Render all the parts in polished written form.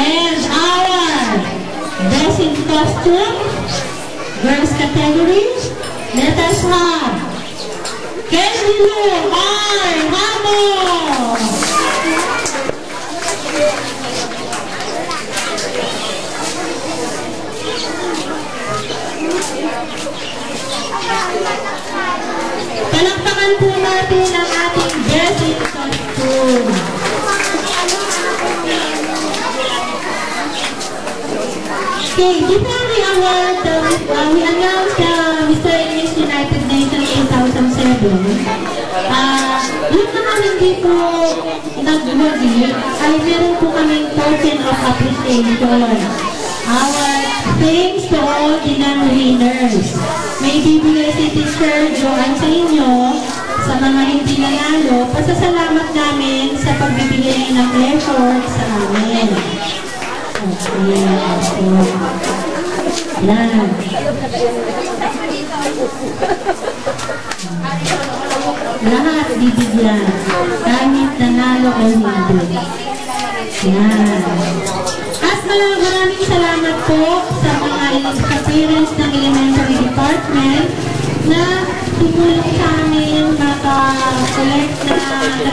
And our best in costume, girls category, let us have Kenny Lu R. Hamo! Palakpakan po natin ang ating best in costume. Okay, before we award, we announced Mr. and Miss United Nations 2007. Yung mga hindi po nag-wagi, ay meron po kaming token of appreciation. Our thanks to all the non-winners. May bibigay si Teacher Joanne sa inyo, sa mga hindi nanalo, pasasalamat namin sa pagbibigay ng effort sa amin. Okay, yan. Lahat bibigyan, kahit nanalo o hindi. Yan. At maraming salamat po sa mga parents ng elementary department na tumulong sa amin maka-collect na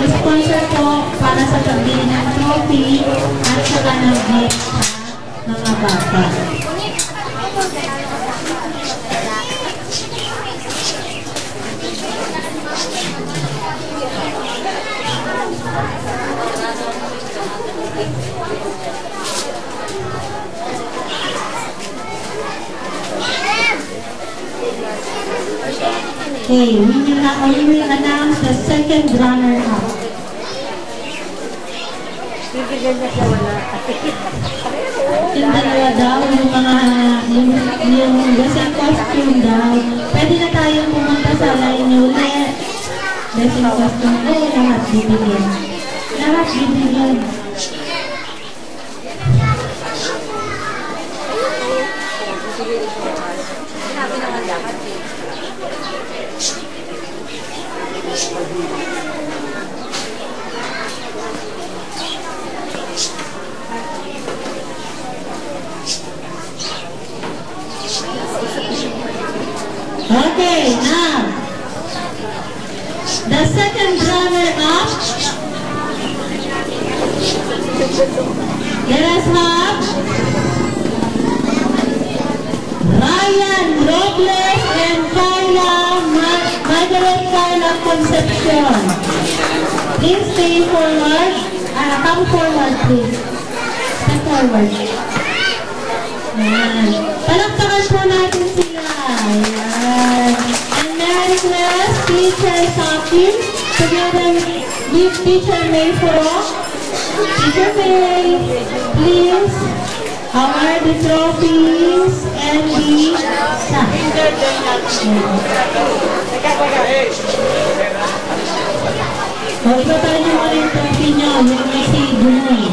sponsor po para sa pagbili ng trophy at saka ng gift sa mga bata. Okay, we will announce the second runner-up. Yung dalawa daw, yung mga, yung dressing costume daw, pwede na tayong pumunta sa line ulit. Dressing costume, lahat bibigyan. Lahat bibigyan. Okay, now, the second runner-up, let us have Ryan Robles and Margaret Carla Concepcion. Please stay forward. Come forward, please. Step forward. Ayan. Palakpakan po natin sila. Ayan. And may request Teacher Sakin together with Teacher May Foro. Teacher May, please award the trophies and the staff. O, ibaba niyo mo yung trophy niyo. Yung may si Dunoy.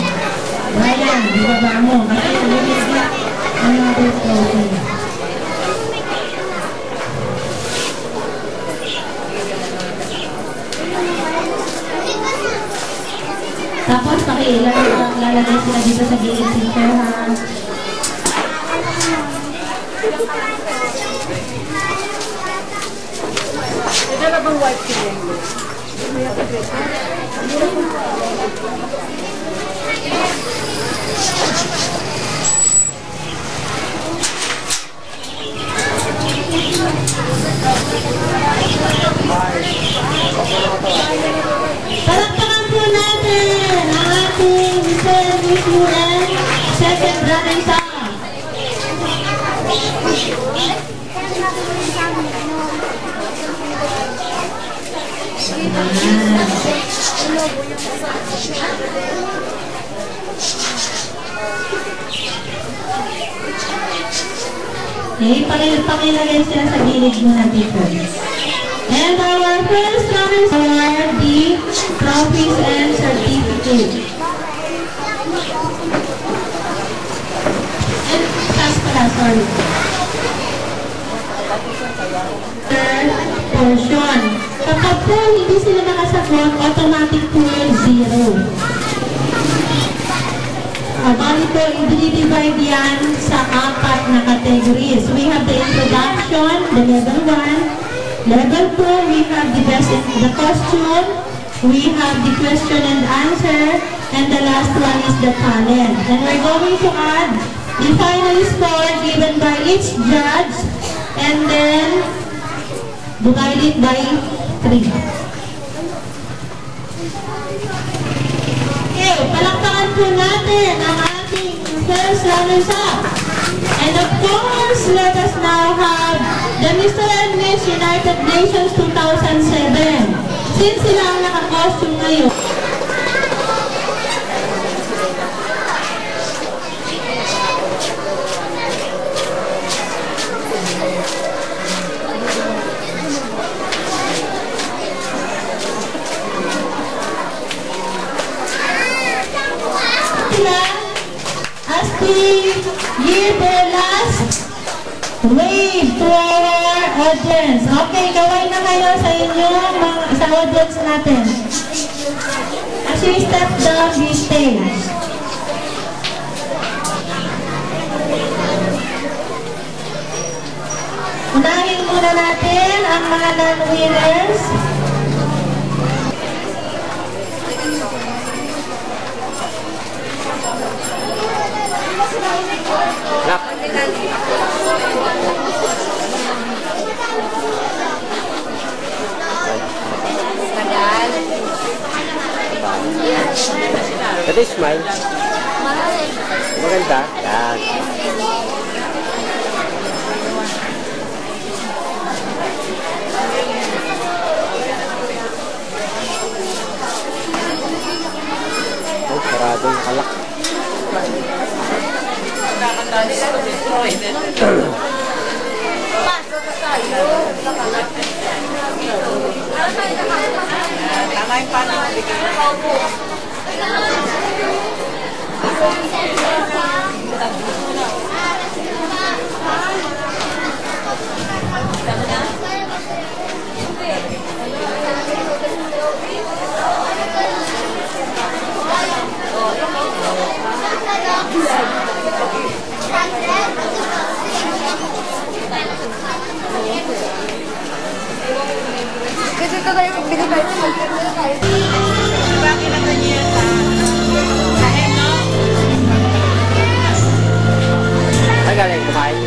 Ryan, ibaba mo. Kasi lumigyan another trophy. Tapos, pakilalagay sila dito sa gilid teacher, ha? Ito na bang white sila? Palakpakan po natin ang ating Mr. Miss UN second runner-up. Okay, pakilagay sila sa gilid muna dito. And our first runners are the trophies and certificates. And task pala, sorry. Third portion. Kapag after hindi sila nakasagot, automatic po yung 0. Bali po, i-divide yan sa 4 na categories. We have the introduction, the level 1. Level 2, we have the costume. We have the question and answer. And the last one is the talent. And we're going to add the final score given by each judge. And then, divide it by 3. Okay, palakpakan po natin ang ating first runners-up. And of course, let us now have the Mr. and Miss United Nations 2007. Since sila ang naka-costume ngayon, as we give their last wave to our audience. Okay, gawin na kayo sa inyong sa audience natin. As we step down the stage. Unahin muna natin ang mga non-winners. Ito yung smile. Maganda. Yan. Oh, sarado yung kalak. Tama yung paano. Kasi ito tayo binigay ko. Bakit naman yan sa no? Ay, galing kumain.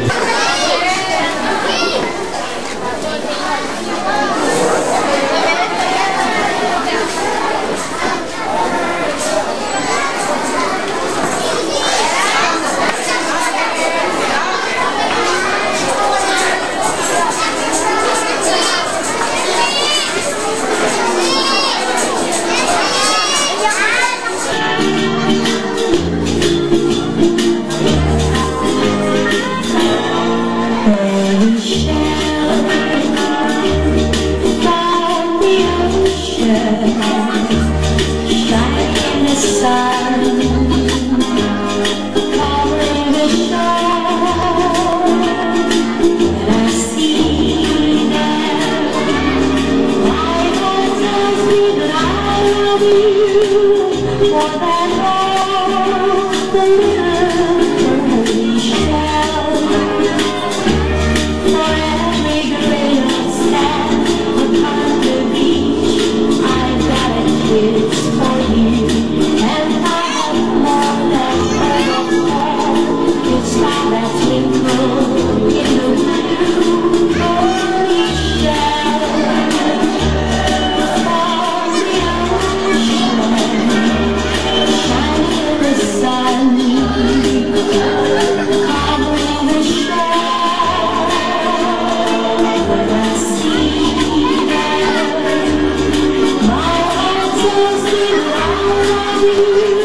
you.